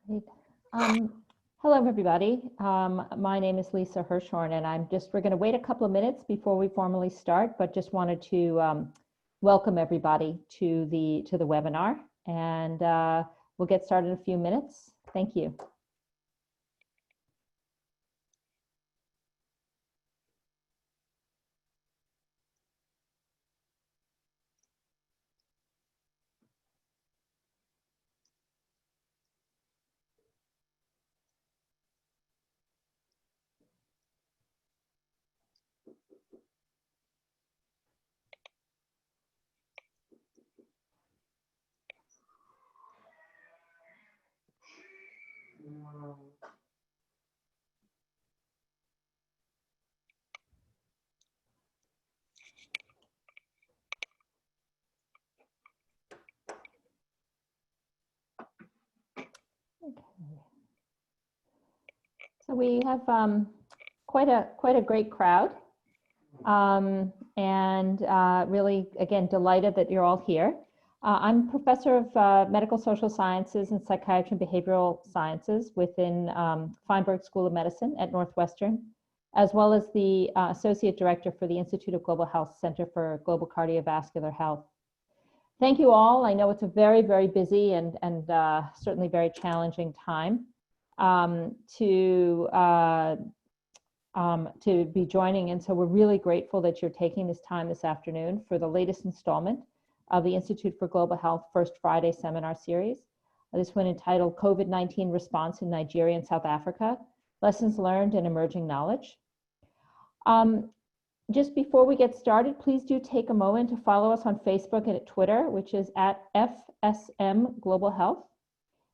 Great. Hello, everybody. My name is Lisa Hirschhorn, and we're going to wait a couple of minutes before we formally start, but just wanted to welcome everybody to the webinar, and we'll get started in a few minutes. Thank you. So we have quite a great crowd, and really, again, delighted that you're all here. I'm professor of medical social sciences and psychiatry and behavioral sciences within Feinberg School of Medicine at Northwestern, as well as the associate director for the Institute of Global Health Center for Global Cardiovascular Health. Thank you all. I know it's a very, very busy and certainly very challenging time to be joining. And so we're really grateful that you're taking this time this afternoon for the latest installment of the Institute for Global Health First Friday seminar series. This one entitled COVID-19 Response in Nigeria and South Africa, Lessons Learned and Emerging Knowledge. Just before we get started, please do take a moment to follow us on Facebook and at Twitter, which is at FSM Global Health.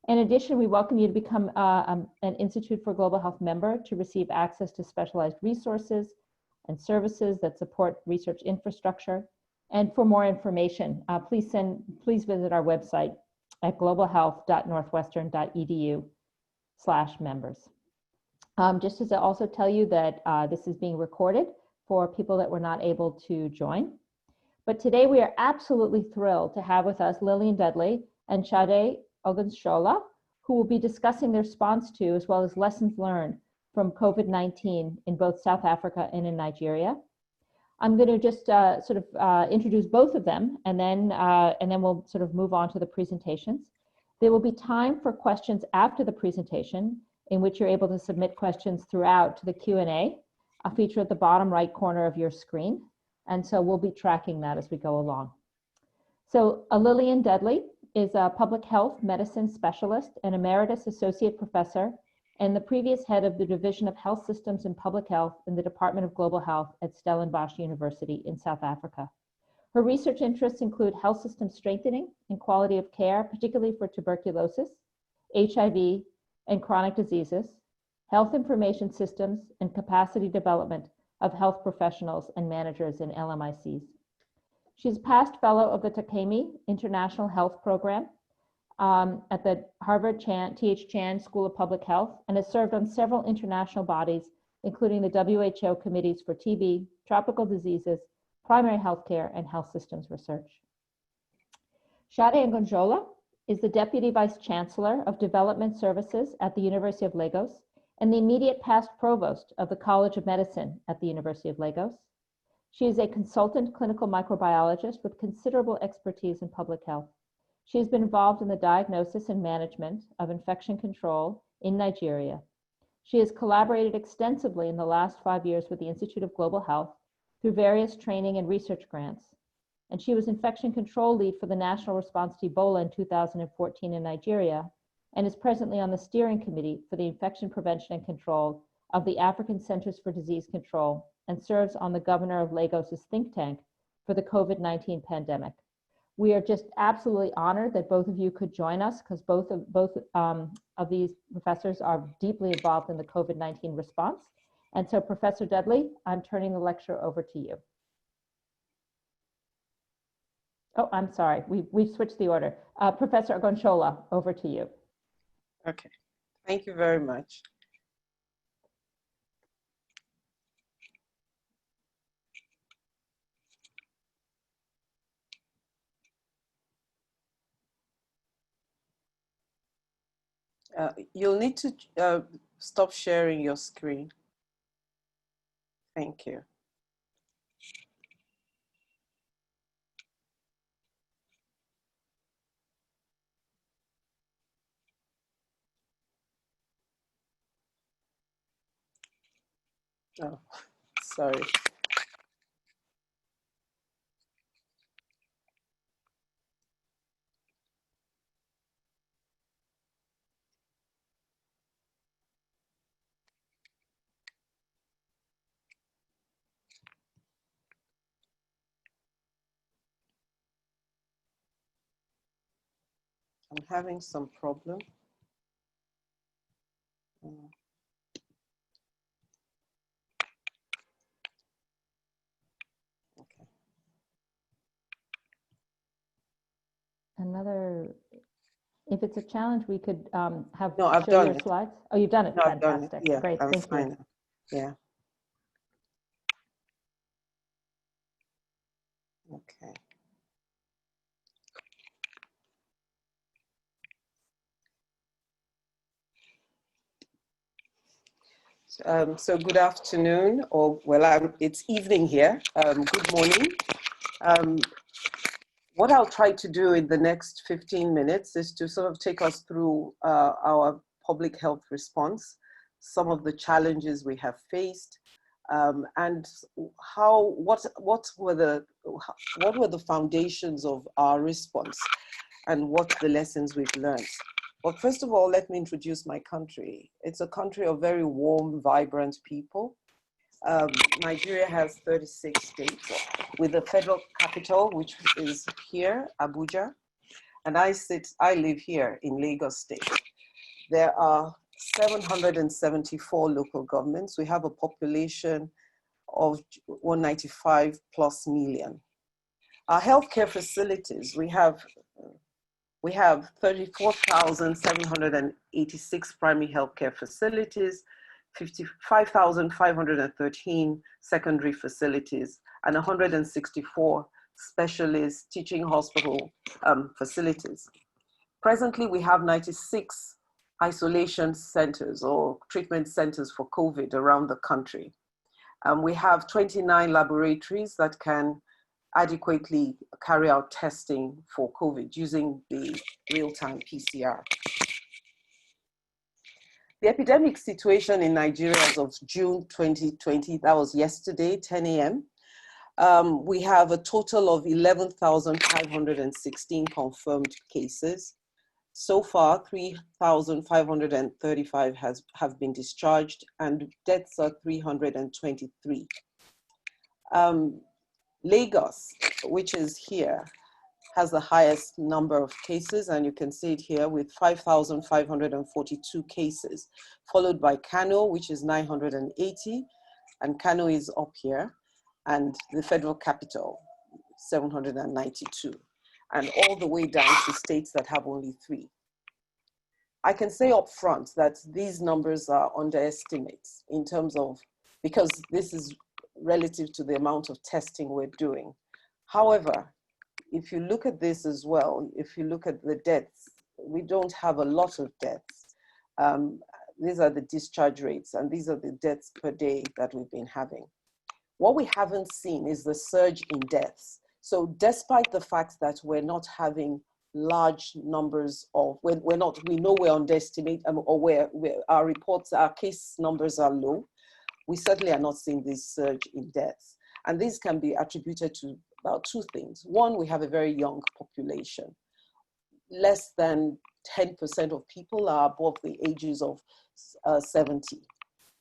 In addition, we welcome you to become an Institute for Global Health member to receive access to specialized resources and services that support research infrastructure. And for more information, please visit our website at globalhealth.northwestern.edu/members. Just as I also tell you that this is being recorded for people that were not able to join. But today we are absolutely thrilled to have with us Lillian Dudley and Sade Ogunsola, who will be discussing their response to, as well as lessons learned from COVID-19 in both South Africa and in Nigeria. I'm going to just introduce both of them, and then we'll sort of move on to the presentations. There will be time for questions after the presentation, in which you're able to submit questions throughout to the Q&A, a feature at the bottom right corner of your screen. And so we'll be tracking that as we go along. So Lillian Dudley is a public health medicine specialist and emeritus associate professor and the previous head of the Division of Health Systems and Public Health in the Department of Global Health at Stellenbosch University in South Africa. Her research interests include health system strengthening and quality of care, particularly for tuberculosis, HIV, and chronic diseases, health information systems, and capacity development of health professionals and managers in LMICs. She's past fellow of the Takemi International Health Program at the Harvard T.H. Chan School of Public Health, and has served on several international bodies, including the WHO committees for TB, tropical diseases, primary health care, and health systems research. Sade Ogunsola is the Deputy Vice Chancellor of Development Services at the University of Lagos and the immediate past Provost of the College of Medicine at the University of Lagos. She is a consultant clinical microbiologist with considerable expertise in public health. She has been involved in the diagnosis and management of infection control in Nigeria. She has collaborated extensively in the last 5 years with the Institute of Global Health through various training and research grants. And she was infection control lead for the National Response to Ebola in 2014 in Nigeria, and is presently on the steering committee for the infection prevention and control of the African Centers for Disease Control, and serves on the governor of Lagos's think tank for the COVID-19 pandemic. We are just absolutely honored that both of you could join us, because both of these professors are deeply involved in the COVID-19 response. And so, Professor Dudley, I'm turning the lecture over to you. Oh, I'm sorry, we've switched the order. Professor Ogunsola, over to you. Okay, thank you very much. You'll need to stop sharing your screen. Thank you. Oh, sorry. I'm having some problem. Okay. Another, if it's a challenge, we could have No, I've show done your it. slides. Oh, you've done it. No, Fantastic. I've done it. Yeah, Great. I'm Thank fine you. now. Yeah. Okay. So good afternoon, or well, it's evening here. Good morning. What I'll try to do in the next 15 minutes is to sort of take us through our public health response, some of the challenges we have faced, and what were the foundations of our response, and what the lessons we've learned. Well, first of all, let me introduce my country. It's a country of very warm, vibrant people. Nigeria has 36 states, with the federal capital, which is here, Abuja. And I live here in Lagos State. There are 774 local governments. We have a population of 195 plus million. Our healthcare facilities, we have 34,786 primary healthcare facilities, 55,513 secondary facilities, and 164 specialist teaching hospital facilities. Presently, we have 96 isolation centers or treatment centers for COVID around the country. We have 29 laboratories that can adequately carry out testing for COVID using the real-time PCR. The epidemic situation in Nigeria as of June 2020, that was yesterday, 10 a.m. We have a total of 11,516 confirmed cases. So far, 3,535 have been discharged, and deaths are 323. Lagos, which is here, has the highest number of cases, and you can see it here with 5,542 cases, followed by Kano, which is 980, and Kano is up here, and the federal capital, 792, and all the way down to states that have only 3. I can say up front that these numbers are underestimates in terms of, because this is relative to the amount of testing we're doing. However, if you look at this as well, if you look at the deaths, we don't have a lot of deaths. These are the discharge rates, and these are the deaths per day that we've been having. What we haven't seen is the surge in deaths. So despite the fact that we're not having large numbers of, we know we're underestimating, or our reports, our case numbers are low, we certainly are not seeing this surge in deaths. And this can be attributed to about 2 things. One, we have a very young population. Less than 10% of people are above the ages of 70.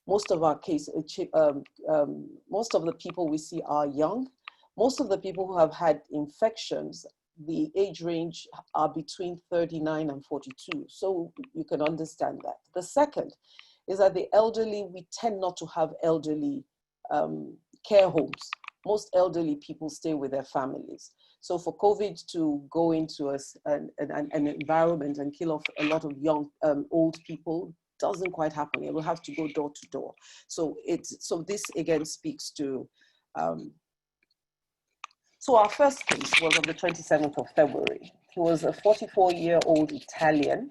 Most of our most of the people we see are young. Most of the people who have had infections, the age range are between 39 and 42. So you can understand that. The second is that the elderly, we tend not to have elderly care homes. Most elderly people stay with their families. So for COVID to go into an environment and kill off a lot of young, old people doesn't quite happen. It will have to go door to door. So this again speaks to, so our first case was on the 27th of February. He was a 44-year-old Italian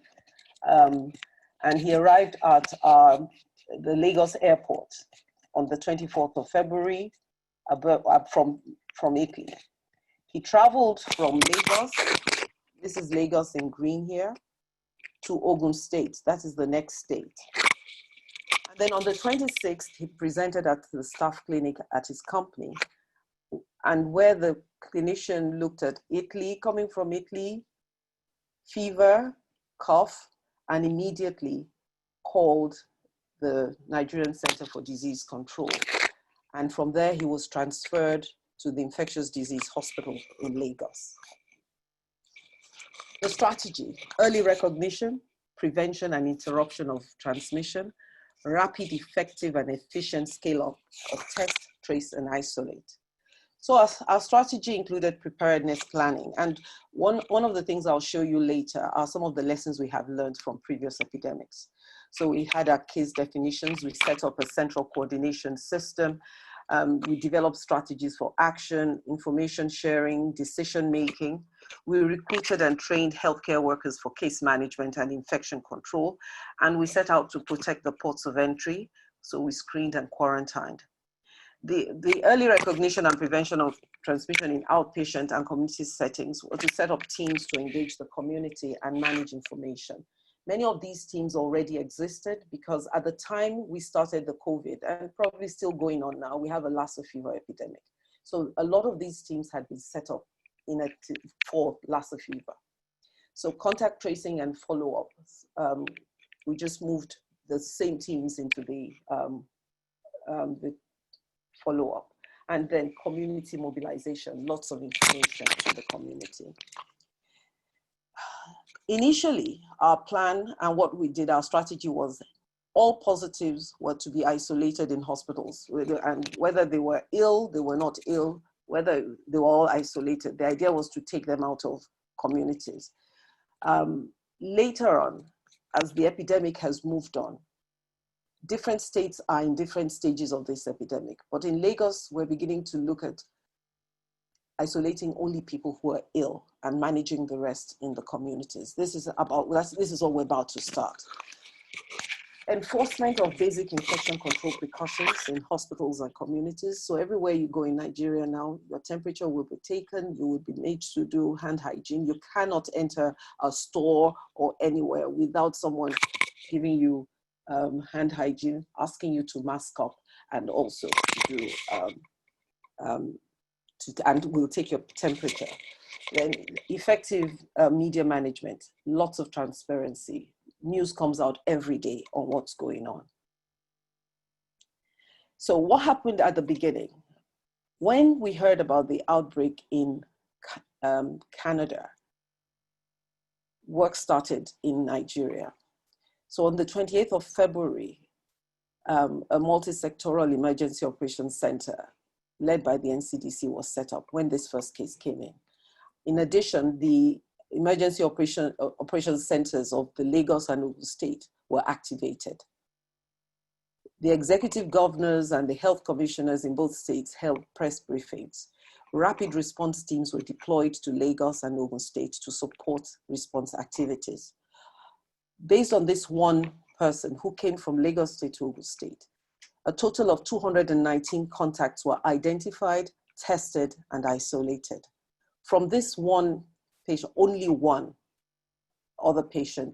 and he arrived at the Lagos airport on the 24th of February from Italy. He traveled from Lagos, this is Lagos in green here, to Ogun State, that is the next state. And then on the 26th, he presented at the staff clinic at his company, and where the clinician looked at Italy, coming from Italy, fever, cough, and immediately called the Nigerian Center for Disease Control. And from there, he was transferred to the Infectious Disease Hospital in Lagos. The strategy: early recognition, prevention and interruption of transmission, rapid, effective, and efficient scale-up of test, trace, and isolate. So our strategy included preparedness planning. And one of the things I'll show you later are some of the lessons we have learned from previous epidemics. So we had our case definitions, we set up a central coordination system, we developed strategies for action, information sharing, decision making. We recruited and trained healthcare workers for case management and infection control, and we set out to protect the ports of entry, so we screened and quarantined. The early recognition and prevention of transmission in outpatient and community settings was to set up teams to engage the community and manage information. Many of these teams already existed because at the time we started the COVID, and probably still going on now, we have a Lassa fever epidemic. So a lot of these teams had been set up for Lassa fever. So contact tracing and follow-ups, we just moved the same teams into the follow-up. And then community mobilization, lots of information to the community. Initially, our plan and what we did, our strategy was all positives were to be isolated in hospitals, and whether they were ill, they were not ill, whether they were all isolated. The idea was to take them out of communities. Later on, as the epidemic has moved on, different states are in different stages of this epidemic. But in Lagos, we're beginning to look at isolating only people who are ill and managing the rest in the communities. This is what we're about to start. Enforcement of basic infection control precautions in hospitals and communities. So everywhere you go in Nigeria now, your temperature will be taken, you will be made to do hand hygiene. You cannot enter a store or anywhere without someone giving you hand hygiene, asking you to mask up, and also to do, and we'll take your temperature. Then effective media management, lots of transparency. News comes out every day on what's going on. So what happened at the beginning? When we heard about the outbreak in Canada, work started in Nigeria. So on the 28th of February, a multi-sectoral emergency operations center led by the NCDC was set up when this first case came in. In addition, the emergency operations centers of the Lagos and Ogun State were activated. The executive governors and the health commissioners in both states held press briefings. Rapid response teams were deployed to Lagos and Ogun State to support response activities. Based on this one person who came from Lagos State to Ogun State, a total of 219 contacts were identified, tested, and isolated. From this one patient, only one other person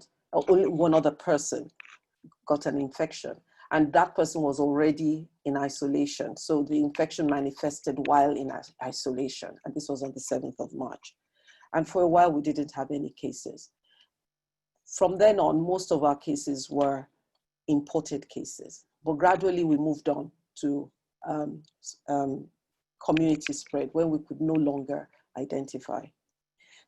got an infection, and that person was already in isolation. So the infection manifested while in isolation, and this was on the 7th of March. And for a while, we didn't have any cases. From then on, most of our cases were imported cases, but gradually we moved on to community spread when we could no longer identify.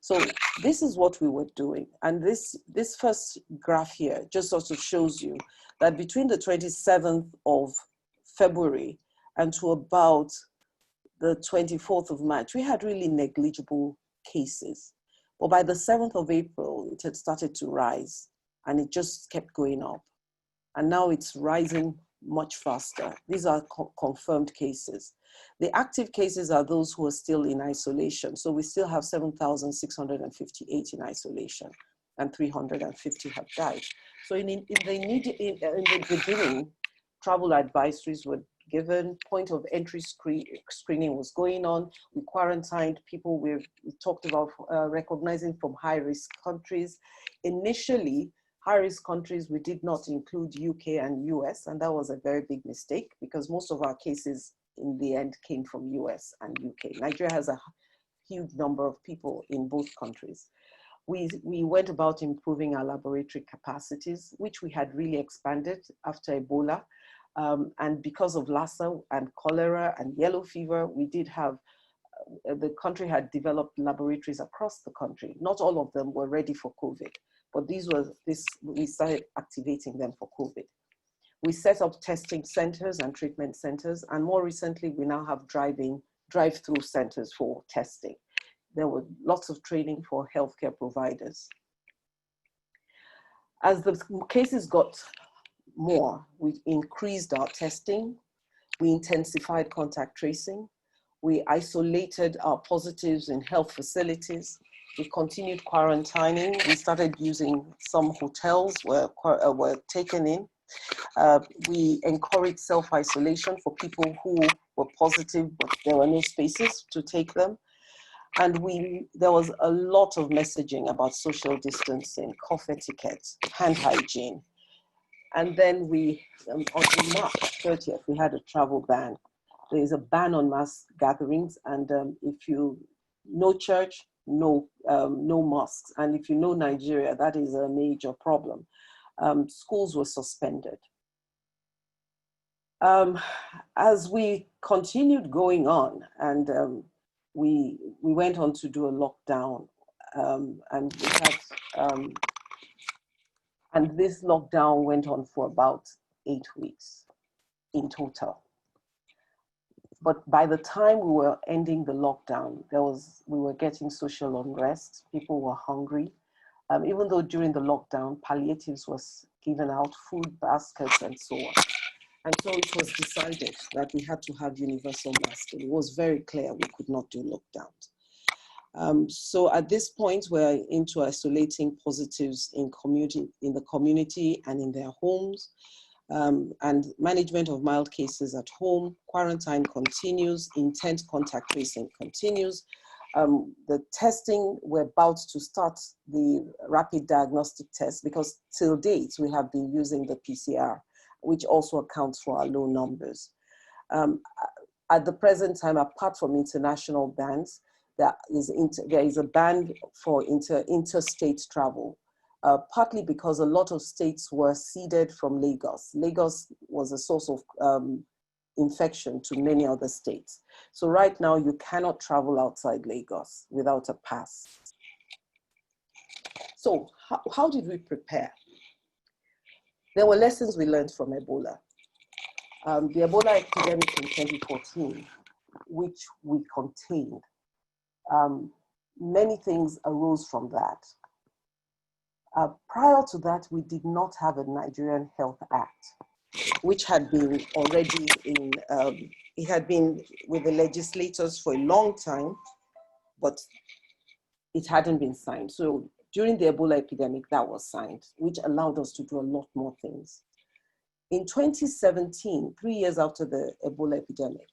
So this is what we were doing. And this first graph here just sort of shows you that between the 27th of February and to about the 24th of March, we had really negligible cases. But by the 7th of April, it had started to rise, and it just kept going up. And now it's rising much faster. These are confirmed cases. The active cases are those who are still in isolation. So we still have 7,658 in isolation, and 350 have died. So in the beginning, travel advisories were given, point of entry screening was going on. We quarantined people. We talked about recognizing from high-risk countries. Initially, high-risk countries, we did not include UK and US, and that was a very big mistake because most of our cases in the end came from US and UK. Nigeria has a huge number of people in both countries. We went about improving our laboratory capacities, which we had really expanded after Ebola. And because of Lassa and cholera and yellow fever, we did have, the country had developed laboratories across the country. Not all of them were ready for COVID, but we started activating them for COVID. We set up testing centers and treatment centers, and more recently, we now have drive-through centers for testing. There were lots of training for healthcare providers. As the cases got more, we increased our testing, we intensified contact tracing, we isolated our positives in health facilities, we continued quarantining, we started using some hotels were taken in. We encouraged self-isolation for people who were positive, but there were no spaces to take them. And there was a lot of messaging about social distancing, cough etiquette, hand hygiene. And then on March 30th, we had a travel ban. There is a ban on mass gatherings, and no church, no mosques. And if you know Nigeria, that is a major problem. Schools were suspended. As we continued going on, and we went on to do a lockdown, and we had, and this lockdown went on for about 8 weeks in total. But by the time we were ending the lockdown, we were getting social unrest. People were hungry. Even though during the lockdown, palliatives was given out, food baskets and so on. And so it was decided that we had to have universal masking. It was very clear we could not do lockdowns. So at this point, we're into isolating positives in the community and in their homes, and management of mild cases at home. Quarantine continues, intent contact tracing continues. The testing, we're about to start the rapid diagnostic test because till date, we have been using the PCR, which also accounts for our low numbers. At the present time, apart from international bans, there is a ban for interstate travel, partly because a lot of states were seeded from Lagos. Lagos was a source of infection to many other states. So right now, you cannot travel outside Lagos without a pass. So how did we prepare? There were lessons we learned from Ebola. The Ebola epidemic in 2014, which we contained, many things arose from that. Prior to that, we did not have a Nigerian Health Act, which had been already it had been with the legislators for a long time, but it hadn't been signed. So during the Ebola epidemic, that was signed, which allowed us to do a lot more things. In 2017, 3 years after the Ebola epidemic,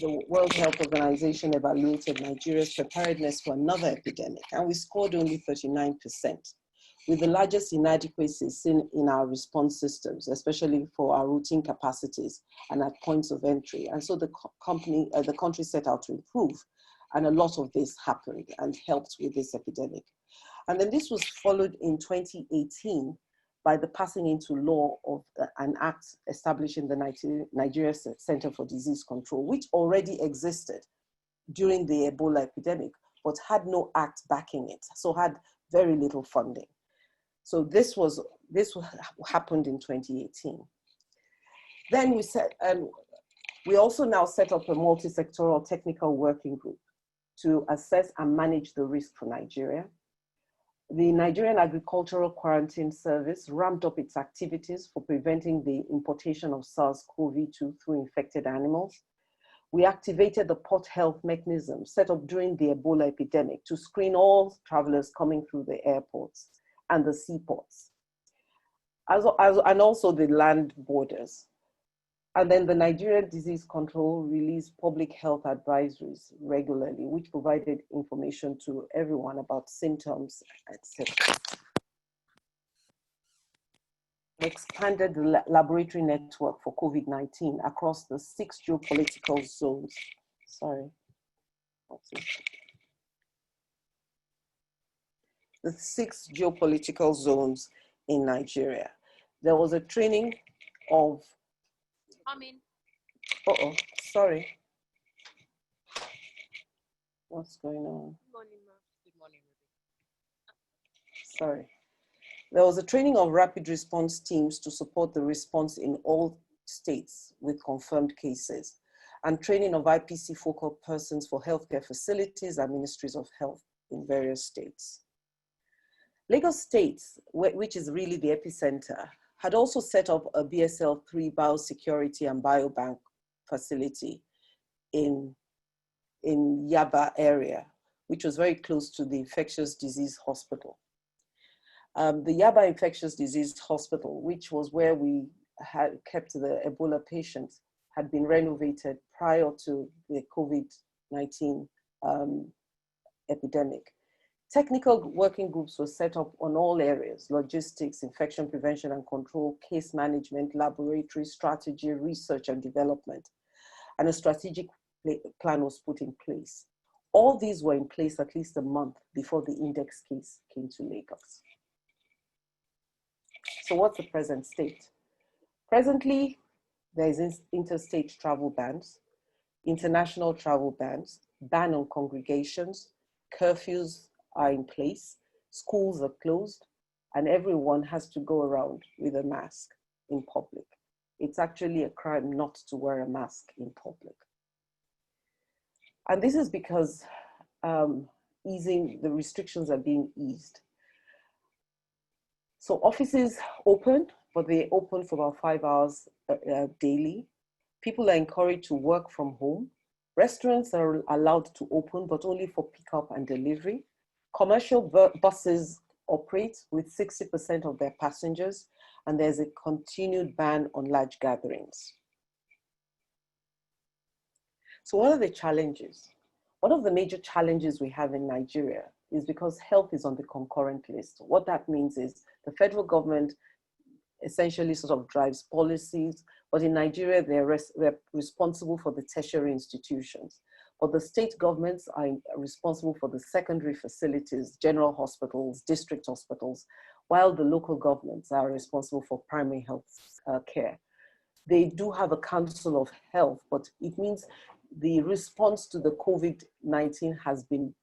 the World Health Organization evaluated Nigeria's preparedness for another epidemic, and we scored only 39%, with the largest inadequacies seen in our response systems, especially for our routine capacities and at points of entry. And so the country set out to improve, and a lot of this happened and helped with this epidemic. And then this was followed in 2018 by the passing into law of an act establishing the Nigeria Center for Disease Control, which already existed during the Ebola epidemic, but had no act backing it, so had very little funding. So this happened in 2018. Then we also now set up a multi-sectoral technical working group to assess and manage the risk for Nigeria. The Nigerian Agricultural Quarantine Service ramped up its activities for preventing the importation of SARS-CoV-2 through infected animals. We activated the port health mechanism set up during the Ebola epidemic to screen all travelers coming through the airports and the seaports. and also the land borders. And then the Nigerian Disease Control released public health advisories regularly, which provided information to everyone about symptoms, etc. Expanded the laboratory network for COVID-19 across the 6 geopolitical zones. Sorry. What's this? The 6 geopolitical zones in Nigeria. There was a training of... Uh-oh, sorry. What's going on? Good morning, ma'am. Good morning. Sorry. There was a training of rapid response teams to support the response in all states with confirmed cases, and training of IPC focal persons for healthcare facilities and ministries of health in various states. Lagos State, which is really the epicenter, had also set up a BSL-3 biosecurity and biobank facility in Yaba area, which was very close to the infectious disease hospital. The Yaba Infectious Disease Hospital, which was where we had kept the Ebola patients, had been renovated prior to the COVID-19 epidemic. Technical working groups were set up on all areas: logistics, infection prevention and control, case management, laboratory, strategy, research and development. And a strategic plan was put in place. All these were in place at least a month before the index case came to Lagos. So what's the present state? Presently, there is interstate travel bans, international travel bans, ban on congregations, curfews are in place, schools are closed, and everyone has to go around with a mask in public. It's actually a crime not to wear a mask in public. And this is because the restrictions are being eased. So offices open, but they open for about 5 hours daily. People are encouraged to work from home. Restaurants are allowed to open, but only for pickup and delivery. Commercial buses operate with 60% of their passengers, and there's a continued ban on large gatherings. So what are the challenges? One of the major challenges we have in Nigeria is because health is on the concurrent list. What that means is the federal government essentially sort of drives policies, but in Nigeria, they're responsible for the tertiary institutions. But the state governments are responsible for the secondary facilities, general hospitals, district hospitals, while the local governments are responsible for primary health care. They do have a council of health, but it means the response to the COVID-19 has been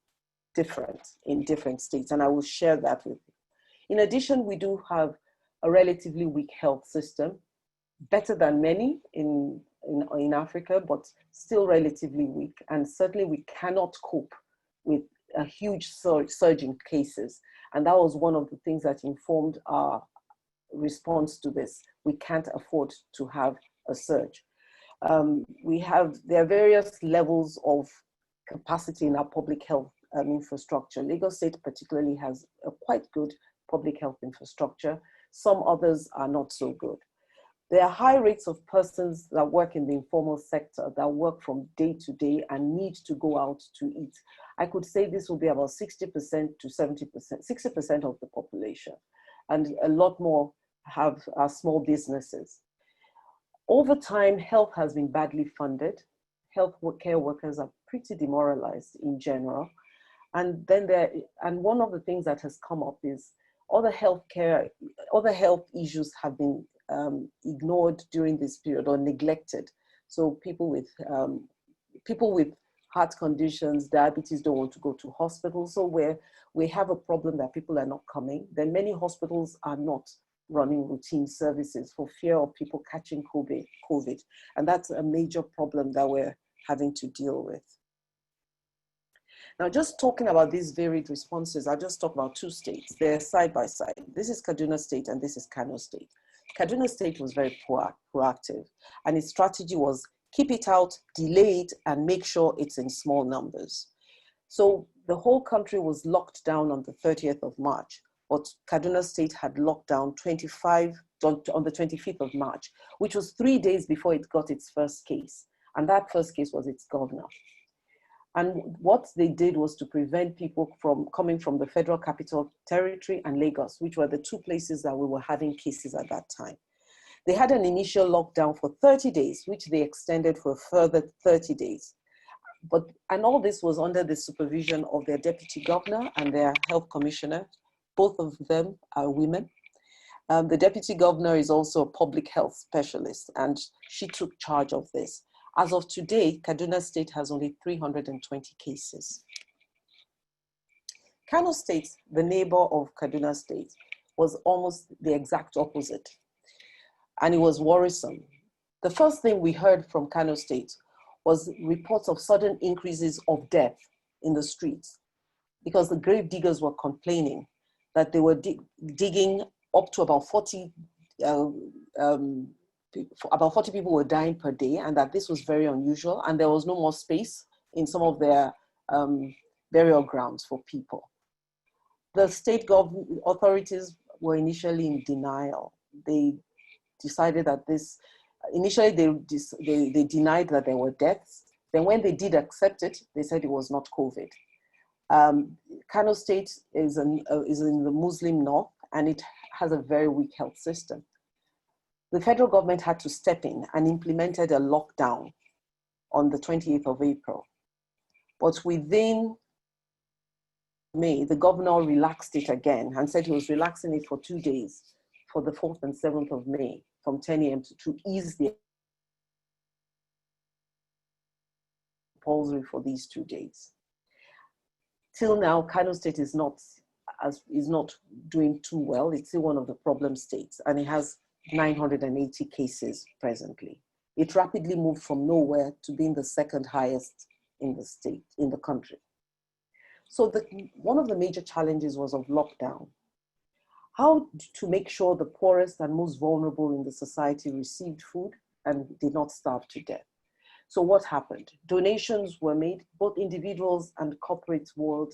different in different states, and I will share that with you. In addition, we do have a relatively weak health system, better than many in Africa, but still relatively weak. And certainly we cannot cope with a huge surge in cases. And that was one of the things that informed our response to this. We can't afford to have a surge. There are various levels of capacity in our public health infrastructure. Lagos State particularly has a quite good public health infrastructure. Some others are not so good. There are high rates of persons that work in the informal sector that work from day to day and need to go out to eat. I could say this will be about 60% to 70%, 60% of the population. And a lot more are small businesses. Over time, health has been badly funded. Health care workers are pretty demoralized in general. And then one of the things that has come up is other health issues have been ignored during this period or neglected. So people with heart conditions, diabetes don't want to go to hospitals. So where we have a problem that people are not coming, then many hospitals are not running routine services for fear of people catching COVID. And that's a major problem that we're having to deal with. Now, just talking about these varied responses, I'll just talk about 2 states. They're side by side. This is Kaduna State and this is Kano State. Kaduna State was very proactive, and its strategy was keep it out, delay it, and make sure it's in small numbers. So the whole country was locked down on the 30th of March, but Kaduna State had locked down 25 on the 25th of March, which was 3 days before it got its first case. And that first case was its governor. And what they did was to prevent people from coming from the Federal Capital Territory and Lagos, which were the two places that we were having cases at that time. They had an initial lockdown for 30 days, which they extended for a further 30 days. And all this was under the supervision of their deputy governor and their health commissioner. Both of them are women. The deputy governor is also a public health specialist, and she took charge of this. As of today, Kaduna State has only 320 cases. Kano State, the neighbor of Kaduna State, was almost the exact opposite. And it was worrisome. The first thing we heard from Kano State was reports of sudden increases of death in the streets, because the grave diggers were complaining that they were digging up to about 40 people were dying per day, and that this was very unusual, and there was no more space in some of their burial grounds for people. The state government authorities were initially in denial. They decided that initially they denied that there were deaths. Then when they did accept it, they said it was not COVID. Kano State is in the Muslim north, and it has a very weak health system. The federal government had to step in and implemented a lockdown on the 28th of April. But within May, the governor relaxed it again and said he was relaxing it for 2 days, for the 4th and 7th of May, from 10 a.m. to ease the compulsory for these 2 days. Till now, Kano State is not doing too well. It's still one of the problem states, and it has 980 cases presently. It rapidly moved from nowhere to being the second highest in the country. So one of the major challenges was of lockdown. How to make sure the poorest and most vulnerable in the society received food and did not starve to death. So what happened? Donations were made, both individuals and corporate world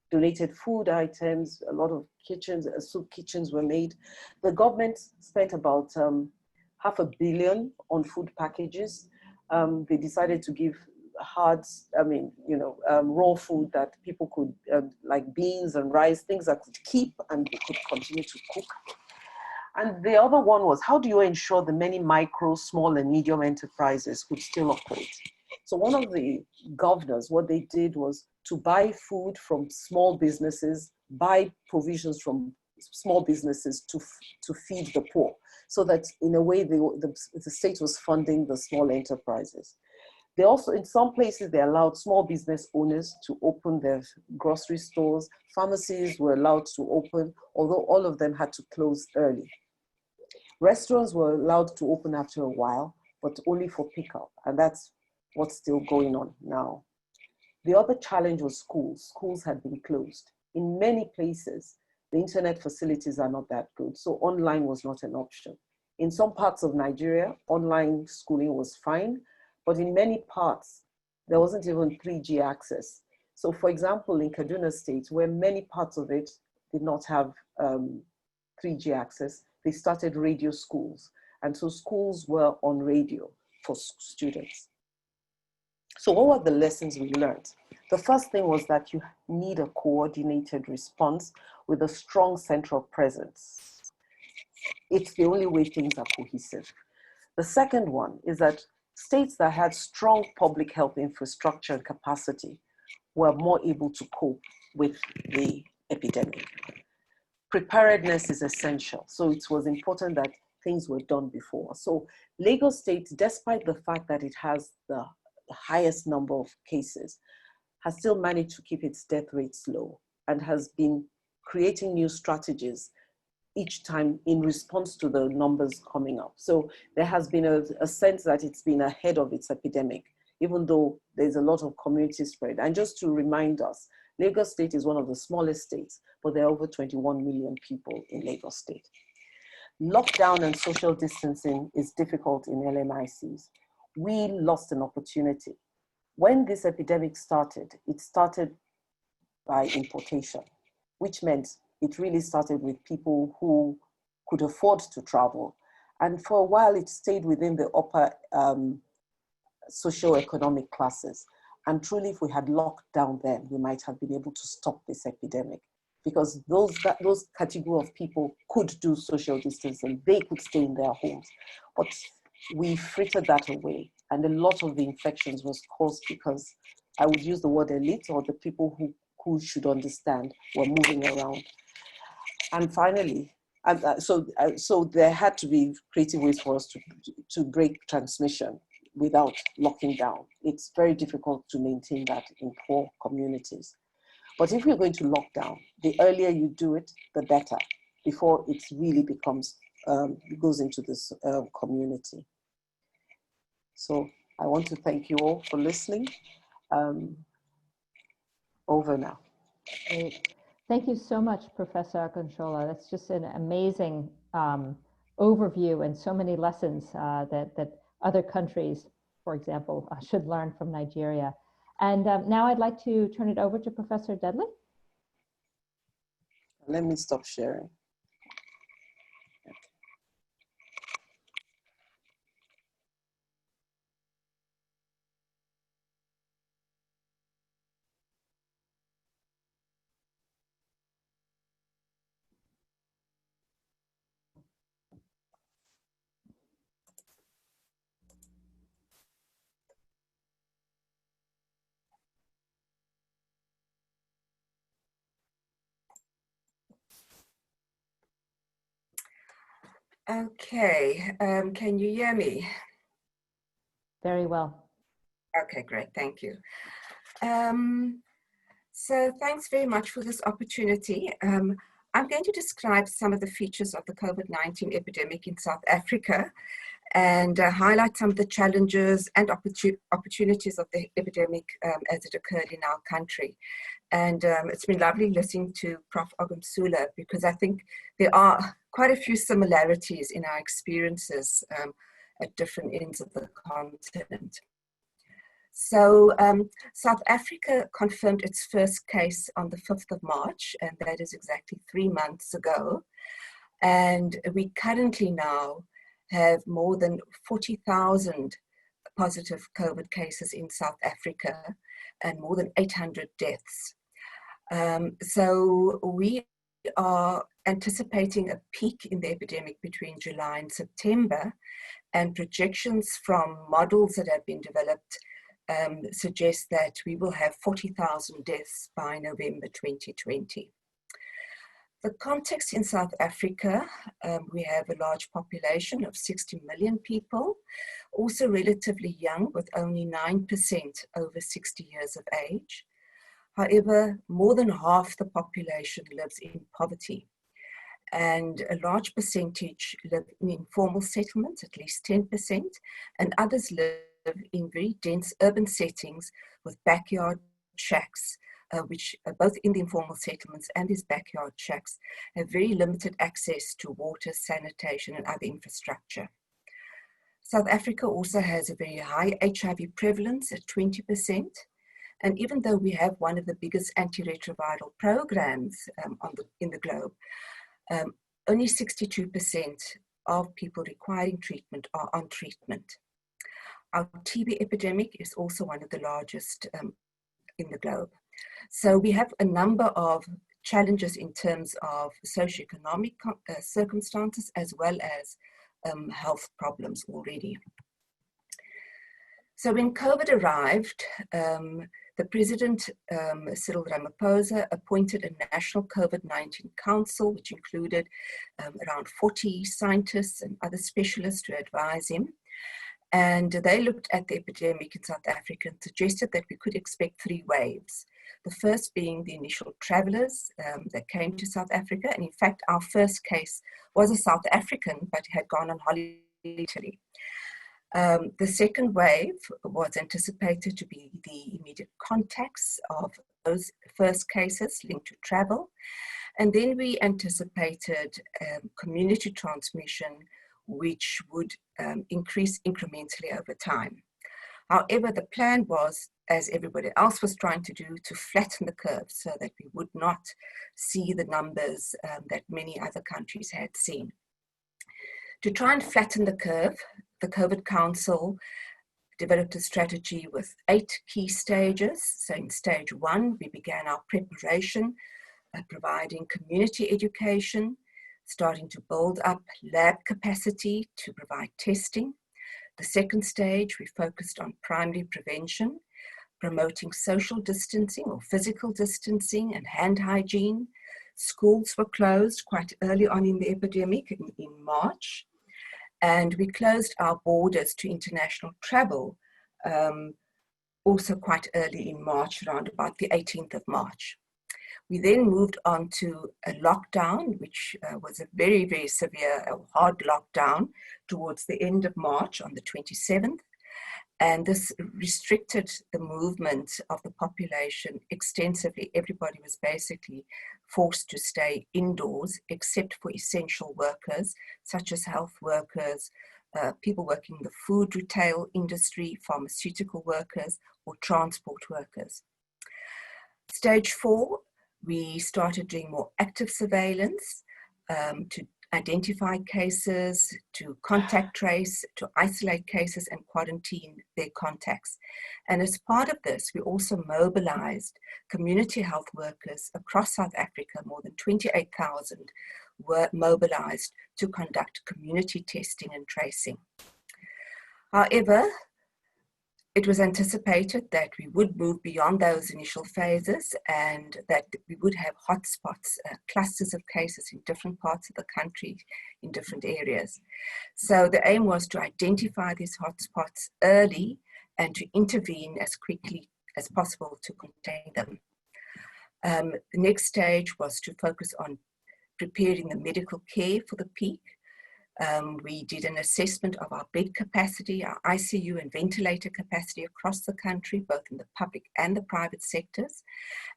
donated food items, a lot of kitchens, soup kitchens were made. The government spent about $500 million on food packages. They decided to give raw food that people could, like beans and rice, things that could keep and they could continue to cook. And the other one was, how do you ensure the many micro, small and medium enterprises could still operate? So one of the governors, what they did was to buy food from small businesses, buy provisions from small businesses to feed the poor, so that in a way the state was funding the small enterprises. They also, in some places, they allowed small business owners to open their grocery stores. Pharmacies were allowed to open, although all of them had to close early. Restaurants were allowed to open after a while, but only for pickup, and that's what's still going on now. The other challenge was schools. Schools had been closed. In many places, the internet facilities are not that good, so online was not an option. In some parts of Nigeria, online schooling was fine, but in many parts, there wasn't even 3G access. So for example, in Kaduna State, where many parts of it did not have 3G access, they started radio schools. And so schools were on radio for students. So what were the lessons we learned? The first thing was that you need a coordinated response with a strong central presence. It's the only way things are cohesive. The second one is that states that had strong public health infrastructure and capacity were more able to cope with the epidemic. Preparedness is essential. So it was important that things were done before. So Lagos State, despite the fact that it has the highest number of cases, has still managed to keep its death rates low and has been creating new strategies each time in response to the numbers coming up. So there has been a sense that it's been ahead of its epidemic, even though there's a lot of community spread. And just to remind us, Lagos State is one of the smallest states, but there are over 21 million people in Lagos State. Lockdown and social distancing is difficult in LMICs. We lost an opportunity. When this epidemic started, it started by importation, which meant it really started with people who could afford to travel. And for a while, it stayed within the upper socio-economic classes. And truly, if we had locked down then, we might have been able to stop this epidemic, because those category of people could do social distancing. They could stay in their homes. But we frittered that away. And a lot of the infections was caused because, I would use the word elite, or the people who should understand, were moving around. And finally, so there had to be creative ways for us to break transmission without locking down. It's very difficult to maintain that in poor communities. But if you're going to lock down, the earlier you do it, the better, before it really becomes, goes into this community. So I want to thank you all for listening. Over now. Great. Thank you so much, Professor Ogunsola. That's just an amazing overview and so many lessons that other countries, for example, should learn from Nigeria. And now I'd like to turn it over to Professor Dudley. Let me stop sharing. Okay, can you hear me? Very well. Okay, great, thank you. So thanks very much for this opportunity. I'm going to describe some of the features of the COVID-19 epidemic in South Africa and highlight some of the challenges and opportunities of the epidemic as it occurred in our country. And it's been lovely listening to Prof. Ogunsola, because I think there are quite a few similarities in our experiences at different ends of the continent. So South Africa confirmed its first case on the 5th of March, and that is exactly 3 months ago. And we currently now have more than 40,000 positive COVID cases in South Africa and more than 800 deaths. So we are anticipating a peak in the epidemic between July and September, and projections from models that have been developed suggest that we will have 40,000 deaths by November 2020. The context in South Africa, we have a large population of 60 million people, also relatively young with only 9% over 60 years of age. However, more than half the population lives in poverty, and a large percentage live in informal settlements, at least 10%, and others live in very dense urban settings with backyard shacks, which both in the informal settlements and these backyard shacks have very limited access to water, sanitation, and other infrastructure. South Africa also has a very high HIV prevalence at 20%. And even though we have one of the biggest antiretroviral programs in the globe, only 62% of people requiring treatment are on treatment. Our TB epidemic is also one of the largest in the globe. So we have a number of challenges in terms of socioeconomic circumstances as well as health problems already. So when COVID arrived, the President, Cyril Ramaphosa, appointed a national COVID-19 council, which included around 40 scientists and other specialists to advise him. And they looked at the epidemic in South Africa and suggested that we could expect 3 waves. The first being the initial travelers that came to South Africa. And in fact, our first case was a South African, but had gone on holiday in Italy. The second wave was anticipated to be the immediate contacts of those first cases linked to travel. And then we anticipated community transmission, which would increase incrementally over time. However, the plan was, as everybody else was trying to do, to flatten the curve so that we would not see the numbers that many other countries had seen. To try and flatten the curve, the COVID Council developed a strategy with 8 key stages. So in stage 1, we began our preparation by providing community education, starting to build up lab capacity to provide testing. The second stage, we focused on primary prevention, promoting social distancing or physical distancing and hand hygiene. Schools were closed quite early on in the epidemic in March, and we closed our borders to international travel also quite early in March, around about the 18th of March. We then moved on to a lockdown, which was a very, very severe, hard lockdown towards the end of March on the 27th. And this restricted the movement of the population extensively. Everybody was basically forced to stay indoors, except for essential workers, such as health workers, people working in the food retail industry, pharmaceutical workers, or transport workers. Stage 4, we started doing more active surveillance to identify cases, to contact trace, to isolate cases and quarantine their contacts. And as part of this, we also mobilized community health workers across South Africa. More than 28,000 were mobilized to conduct community testing and tracing. However, it was anticipated that we would move beyond those initial phases and that we would have hotspots, clusters of cases in different parts of the country, in different areas. So the aim was to identify these hotspots early and to intervene as quickly as possible to contain them. The next stage was to focus on preparing the medical care for the peak. We did an assessment of our bed capacity, our ICU and ventilator capacity across the country, both in the public and the private sectors,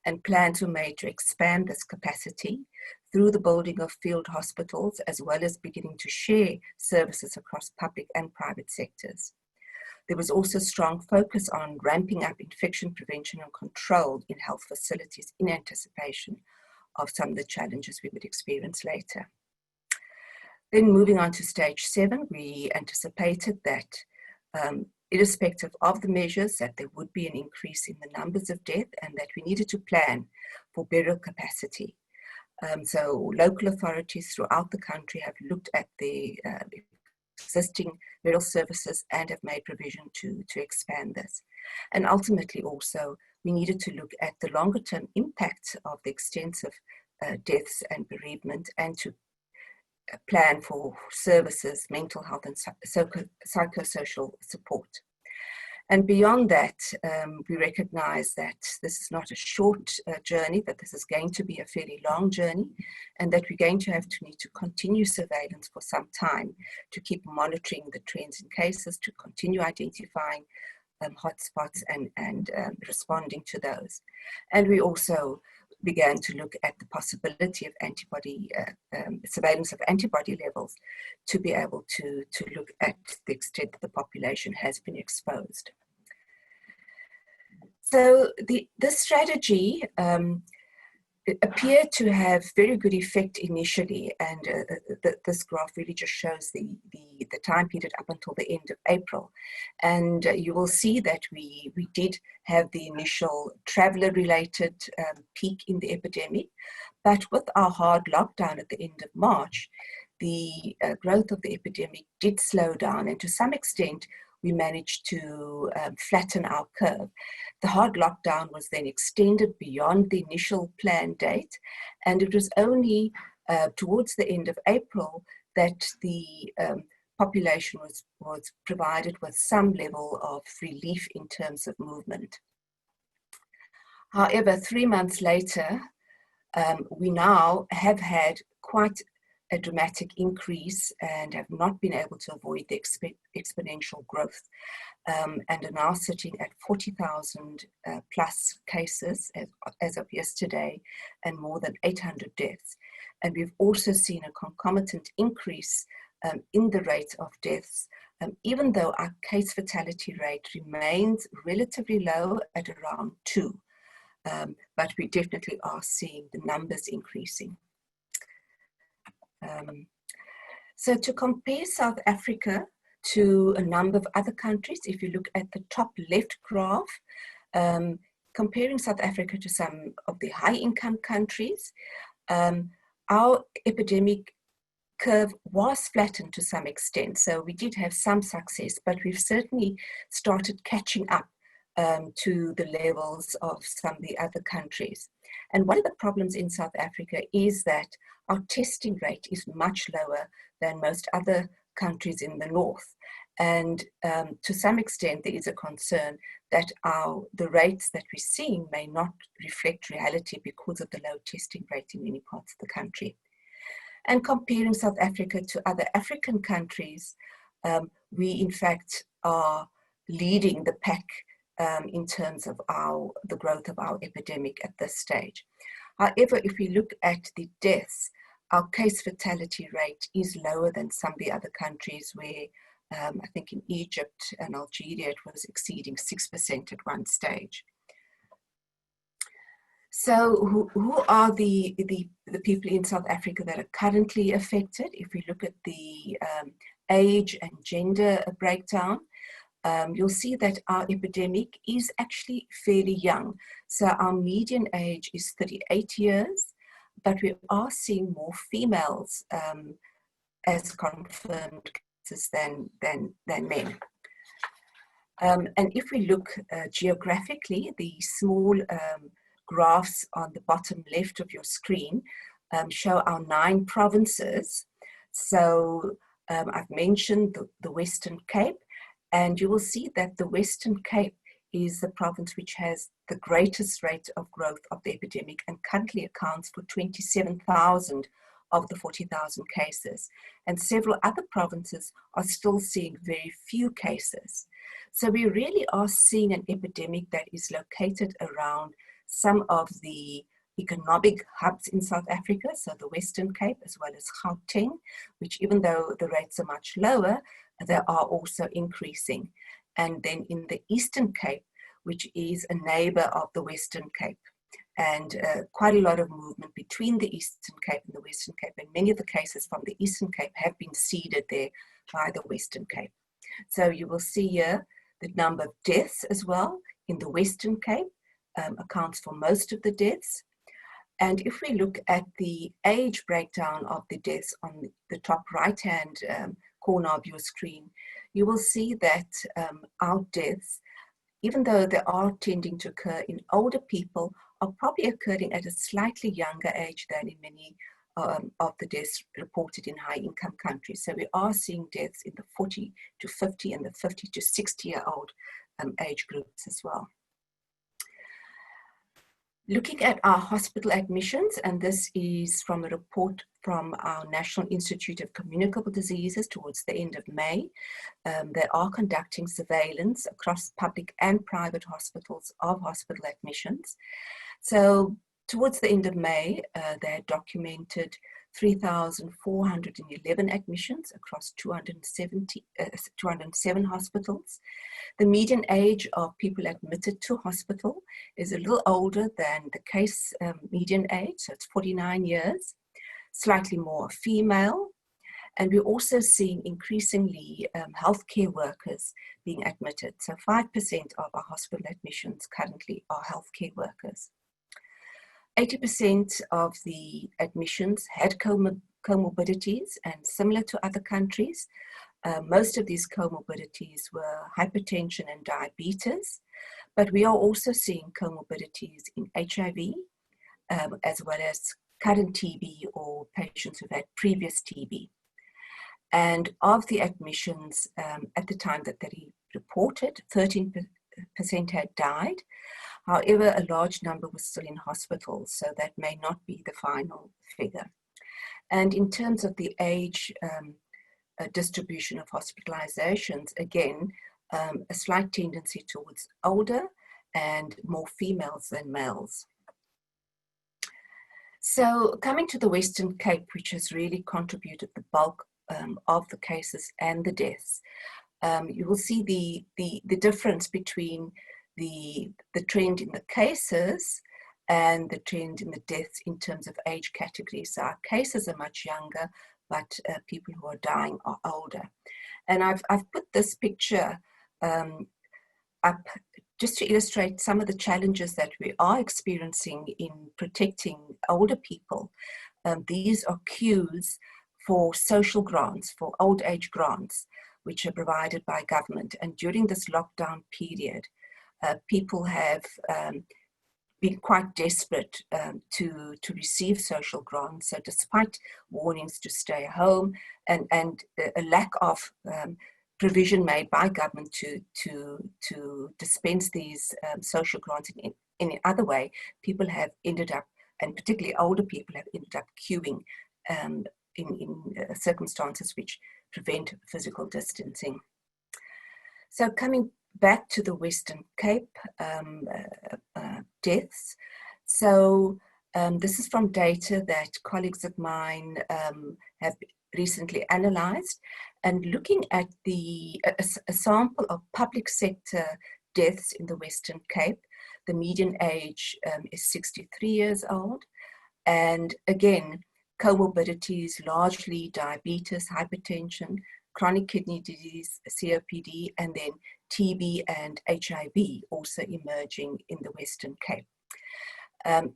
and plans were made to expand this capacity through the building of field hospitals, as well as beginning to share services across public and private sectors. There was also strong focus on ramping up infection prevention and control in health facilities in anticipation of some of the challenges we would experience later. Then moving on to stage 7, we anticipated that irrespective of the measures, that there would be an increase in the numbers of deaths and that we needed to plan for burial capacity. So local authorities throughout the country have looked at the existing burial services and have made provision to expand this. And ultimately also, we needed to look at the longer term impact of the extensive deaths and bereavement and to plan for services, mental health and psychosocial support. And beyond that, we recognize that this is not a short journey, that this is going to be a fairly long journey, and that we're going to need to continue surveillance for some time to keep monitoring the trends in cases, to continue identifying hotspots and responding to those. And we also began to look at the possibility of antibody surveillance of antibody levels to be able to look at the extent that the population has been exposed. So this strategy appeared to have very good effect initially, and this graph really just shows the time period up until the end of April. And you will see that we did have the initial traveler-related peak in the epidemic, but with our hard lockdown at the end of March, the growth of the epidemic did slow down, and to some extent, we managed to flatten our curve. The hard lockdown was then extended beyond the initial planned date, and it was only towards the end of April that the population was provided with some level of relief in terms of movement. However, 3 months later, we now have had quite a dramatic increase and have not been able to avoid the exponential growth, and are now sitting at 40,000 plus cases as of yesterday, and more than 800 deaths. And we've also seen a concomitant increase in the rate of deaths, even though our case fatality rate remains relatively low at around 2. But we definitely are seeing the numbers increasing. So to compare South Africa to a number of other countries, if you look at the top left graph, comparing South Africa to some of the high-income countries, our epidemic curve was flattened to some extent. So we did have some success, but we've certainly started catching up to the levels of some of the other countries. And one of the problems in South Africa is that our testing rate is much lower than most other countries in the north. And to some extent, there is a concern that the rates that we're seeing may not reflect reality because of the low testing rate in many parts of the country. And comparing South Africa to other African countries, we in fact are leading the pack in terms of the growth of our epidemic at this stage. However, if we look at the deaths, our case fatality rate is lower than some of the other countries where I think in Egypt and Algeria it was exceeding 6% at one stage. So who are the people in South Africa that are currently affected? If we look at the age and gender breakdown, you'll see that our epidemic is actually fairly young. So our median age is 38 years, but we are seeing more females as confirmed cases than men. And if we look geographically, the small graphs on the bottom left of your screen show our 9 provinces. So I've mentioned the Western Cape, and you will see that the Western Cape is the province which has the greatest rate of growth of the epidemic and currently accounts for 27,000 of the 40,000 cases. And several other provinces are still seeing very few cases. So we really are seeing an epidemic that is located around some of the economic hubs in South Africa, so the Western Cape as well as Gauteng, which even though the rates are much lower, they are also increasing. And then in the Eastern Cape, which is a neighbor of the Western Cape, and quite a lot of movement between the Eastern Cape and the Western Cape, and many of the cases from the Eastern Cape have been seeded there by the Western Cape. So you will see here the number of deaths as well in the Western Cape accounts for most of the deaths. And if we look at the age breakdown of the deaths on the top right-hand corner of your screen, you will see that our deaths, even though they are tending to occur in older people, are probably occurring at a slightly younger age than in many of the deaths reported in high-income countries. So we are seeing deaths in the 40 to 50 and the 50 to 60-year-old age groups as well. Looking at our hospital admissions, and this is from a report from our National Institute of Communicable Diseases towards the end of May. They are conducting surveillance across public and private hospitals of hospital admissions. So towards the end of May, they had documented 3,411 admissions across 207 hospitals. The median age of people admitted to hospital is a little older than the case median age, so it's 49 years, slightly more female. And we're also seeing increasingly healthcare workers being admitted. So 5% of our hospital admissions currently are healthcare workers. 80% of the admissions had comorbidities, and similar to other countries, most of these comorbidities were hypertension and diabetes, but we are also seeing comorbidities in HIV, as well as current TB or patients who've had previous TB. And of the admissions at the time that they reported, 13% had died. However, a large number was still in hospitals, so that may not be the final figure. And in terms of the age distribution of hospitalizations, again, a slight tendency towards older and more females than males. So coming to the Western Cape, which has really contributed the bulk of the cases and the deaths, you will see the difference between the trend in the cases and the trend in the deaths in terms of age category. So our cases are much younger, but people who are dying are older. And I've put this picture up just to illustrate some of the challenges that we are experiencing in protecting older people. These are queues for social grants, for old age grants, which are provided by government. And during this lockdown period, people have been quite desperate to receive social grants. So despite warnings to stay home and a lack of provision made by government to dispense these social grants in any other way, people have ended up, and particularly older people have ended up queuing in circumstances which prevent physical distancing. So coming back to the Western Cape deaths. So this is from data that colleagues of mine have recently analysed, and looking at a sample of public sector deaths in the Western Cape. The median age is 63 years old, and again, comorbidities, largely diabetes, hypertension, chronic kidney disease, COPD, and then TB and HIV also emerging in the Western Cape.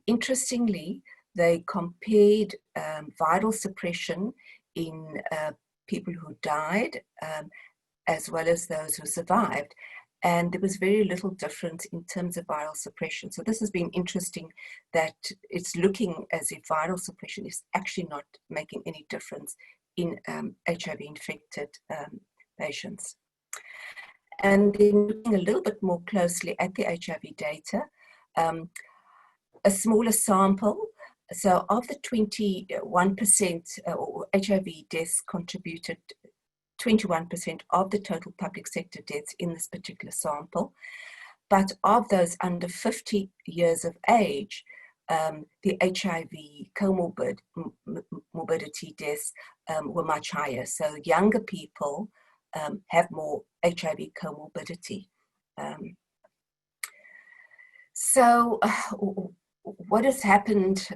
Interestingly, they compared viral suppression in people who died as well as those who survived. And there was very little difference in terms of viral suppression. So this has been interesting, that it's looking as if viral suppression is actually not making any difference in HIV-infected patients. And then looking a little bit more closely at the HIV data, a smaller sample. So of the 21% HIV deaths contributed 21% of the total public sector deaths in this particular sample. But of those under 50 years of age, the HIV morbidity deaths were much higher. So younger people have more HIV comorbidity. What has happened